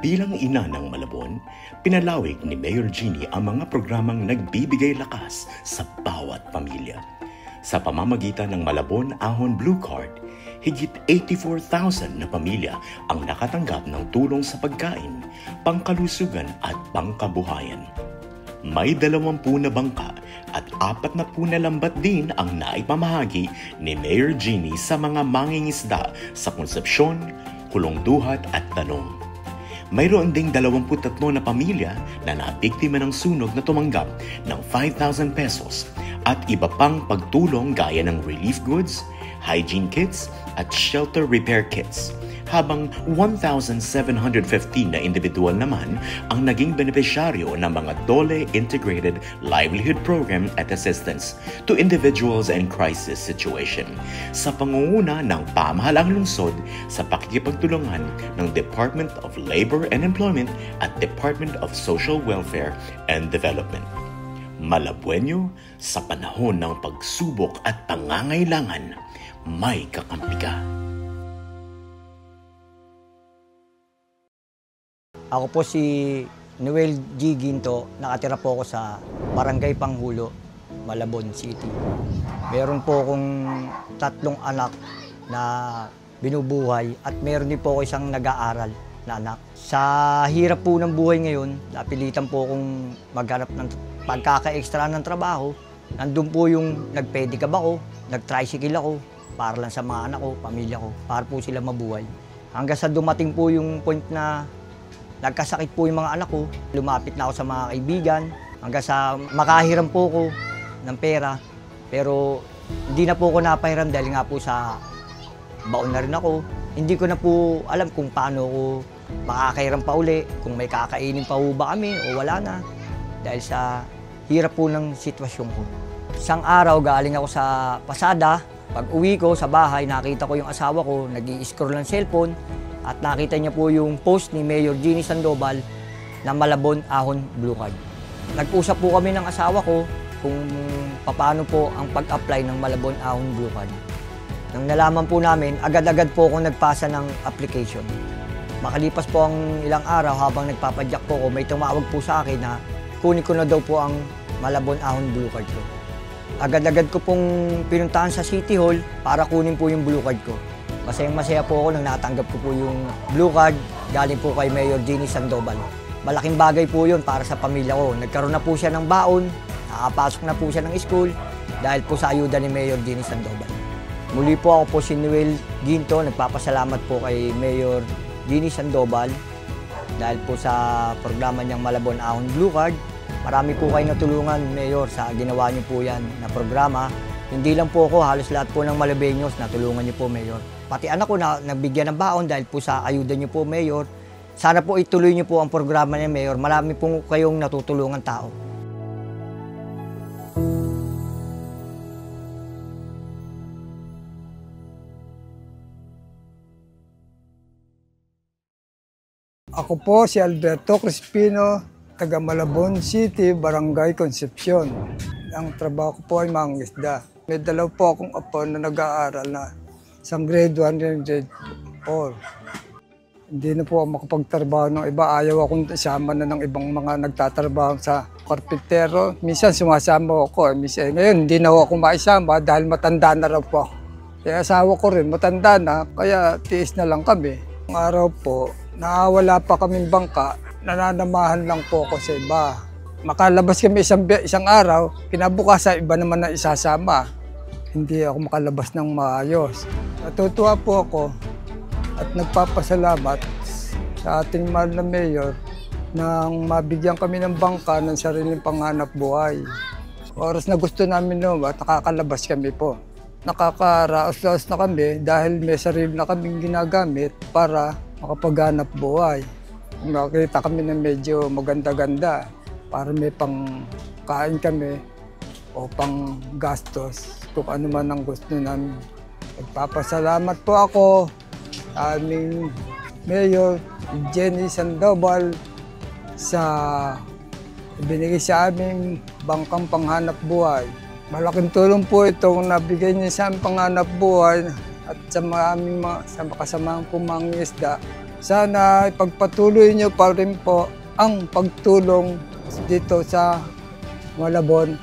Bilang ina ng Malabon, pinalawig ni Mayor Jeannie ang mga programang nagbibigay lakas sa bawat pamilya. Sa pamamagitan ng Malabon Ahon Blue Card, higit 84,000 na pamilya ang nakatanggap ng tulong sa pagkain, pangkalusugan at pangkabuhayan. May 20 na bangka at 40 na lambat din ang naipamahagi ni Mayor Jeannie sa mga mangingisda sa Concepcion, Kulongduhat at Tanong. Mayroon ding 23 na pamilya na nabiktima ng sunog na tumanggap ng 5,000 pesos at iba pang pagtulong gaya ng relief goods, hygiene kits at shelter repair kits, habang 1,715 na individual naman ang naging benepisyaryo ng mga DOLE Integrated Livelihood Program at Assistance to Individuals in Crisis Situation sa pangunguna ng pamahalaang lungsod sa pakikipagtulungan ng Department of Labor and Employment at Department of Social Welfare and Development. Malabuenyo, sa panahon ng pagsubok at pangangailangan, may kakampi ka. Ako po si Noel G. Ginto, nakatira po ako sa Barangay Panghulo, Malabon City. Meron po akong 3 anak na binubuhay at meron din po ako isang nag-aaral na anak. Sa hirap po ng buhay ngayon, napilitan po akong maghanap ng pagkaka-extra ng trabaho. Nandun po yung nag-pedicab ako, nag-tricycle ako, para lang sa mga anak ko, pamilya ko, para po sila mabuhay. Hanggang sa dumating po yung point na nagkasakit po yung mga anak ko, lumapit na ako sa mga kaibigan, hanggang sa makahiram po ko ng pera. Pero hindi na po ako napahiram dahil nga po sa baon na rin ako. Hindi ko na po alam kung paano ko makakahiram pa uli, kung may kakainin pa ba kami o wala na. Dahil sa hirap po ng sitwasyon ko. Isang araw galing ako sa pasada, pag uwi ko sa bahay, nakita ko yung asawa ko, nag-i-scroll ng cellphone, at nakita niya po yung post ni Mayor Jeannie Sandoval na Malabon Ahon Blue Card. Nag-usap po kami ng asawa ko kung paano po ang pag-apply ng Malabon Ahon Blue Card. Nang nalaman po namin, agad-agad po ako nagpasa ng application. Makalipas po ang ilang araw habang nagpapadyak po ako, may tumawag po sa akin na kunin ko na daw po ang Malabon Ahon Blue Card ko. Agad-agad ko pong pinuntahan sa City Hall para kunin po yung Blue Card ko. Masayang-masaya po ako nang natanggap ko po yung Blue Card galing po kay Mayor Jeannie Sandoval. Malaking bagay po yun para sa pamilya ko. Nagkaroon na po siya ng baon, nakapasok na po siya ng school dahil po sa ayuda ni Mayor Jeannie Sandoval. Muli po ako po si Noel Ginto, nagpapasalamat po kay Mayor Jeannie Sandoval dahil po sa programa niyang Malabon Ahon Blue Card. Marami po kayo natulungan, Mayor, sa ginawa niyo po yan na programa. Hindi lang po ako, halos lahat po ng Malabeños natulungan niyo po, Mayor. Pati anak ko na nabigyan ng baon dahil po sa ayuda niyo po, Mayor. Sana po ituloy niyo po ang programa niya, Mayor. Marami po kayong natutulungan tao. Ako po si Alberto Crispino, taga Malabon City, Barangay Concepcion. Ang trabaho ko po ay mangingisda. May dalaw po akong apo na nag-aaral na isang grade 1 and grade 4. Hindi na po ako makapagtrabaho ng iba. Ayaw akong isama na ng ibang mga nagtatrabaho sa karpintero. Minsan sumasama ako. Ngayon hindi na ako maisama dahil matanda na raw po ako. Kaya asawa ko rin matanda na, kaya tiis na lang kami. Ang araw po, wala pa kaming bangka, nananamahan lang po ako sa iba. Makalabas kami isang araw, kinabukasan iba naman na isasama. Hindi ako makalabas ng maayos. Natutuwa po ako at nagpapasalamat sa ating mahal na mayor nang mabigyan kami ng bangka ng sariling panghanap buhay. Oras na gusto namin at nakakalabas kami po. Nakakaraos-raos na kami dahil may sarili na kaming ginagamit para makapaghanap buhay. Nakita kami na medyo maganda-ganda para may pangkain kami o pang gastos kung ano man ang gusto namin. Nagpapasalamat po ako sa aming Mayor Jeannie Sandoval sa binigay sa aming bangkang panghanap buhay. Malaking tulong po itong nabigay niya sa aming panghanap buhay at sa aming sa kasamaang mangingisda Sana ipagpatuloy niyo pa rin po ang pagtulong dito sa Malabon